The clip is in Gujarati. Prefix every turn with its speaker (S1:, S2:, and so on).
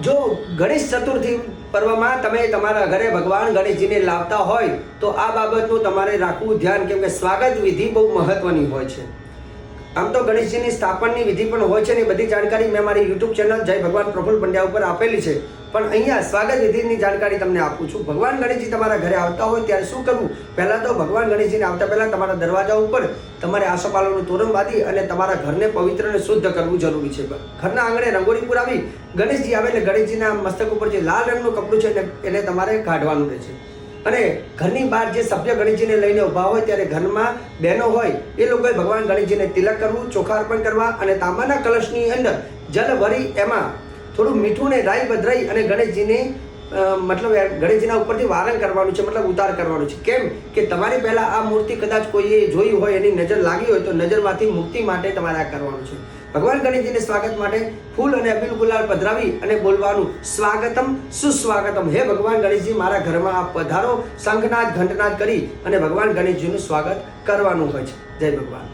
S1: જો ગણેશ ચતુર્થી પર્વમાં તમે તમારા ઘરે ભગવાન ગણેશજીને લાવતા હોય તો આ બાબતનું તમારે રાખવું ધ્યાન, કેમ કે સ્વાગત વિધિ બહુ મહત્વની હોય છે. આમ તો ગણેશજીની સ્થાપનની વિધિ પણ હોય છે ને બધી જાણકારી મેં મારી યુટ્યુબ ચેનલ જય ભગવાન પ્રફુલ્લ પંડ્યા ઉપર આપેલી છે, પણ અહીંયા સ્વાગત વિધિની જાણકારી તમને આપું છું. ભગવાન ગણેશજી તમારા ઘરે આવતા હોય ત્યારે શું કરવું? પહેલાં તો ભગવાન ગણેશજીને આવતા પહેલાં તમારા દરવાજા ઉપર તમારે આસોપાલવનું તોરણ બાંધી અને તમારા ઘરને પવિત્ર અને શુદ્ધ કરવું જરૂરી છે. ઘરના આંગણે રંગોળી પુરાવી ગણેશજી આવે એટલે ગણેશજીના મસ્તક ઉપર જે લાલ રંગનું કપડું છે એને તમારે કાઢવાનું રહે છે. અને ઘરની બહાર જે સભ્ય ગણેશજીને લઈને ઊભા હોય ત્યારે ઘરમાં બહેનો હોય એ લોકોએ ભગવાન ગણેશજીને તિલક કરવું, ચોખા અર્પણ કરવા અને તાંબાના કલશની અંદર જલ ભરી એમાં થોડું મીઠું ને રાઈ પધરાઈ અને ગણેશજીને મતલબ ગણેશજીના ઉપરથી વારણ કરવાનું છે, મતલબ ઉતાર કરવાનું છે. કેમ કે તમારી પહેલાં આ મૂર્તિ કદાચ કોઈએ જોઈ હોય, એની નજર લાગી હોય તો નજરમાંથી મુક્તિ માટે તમારે આ કરવાનું છે. ભગવાન ગણેશજીને સ્વાગત માટે ફૂલ અને અબીલ ગુલાલ પધરાવી અને બોલવાનું સ્વાગતમ સુસ્વાગતમ. હે ભગવાન ગણેશજી, મારા ઘરમાં આપ પધારો. શંખનાદ ઘંટનાદ કરી અને ભગવાન ગણેશજીનું સ્વાગત કરવાનું હોય છે. જય ભગવાન.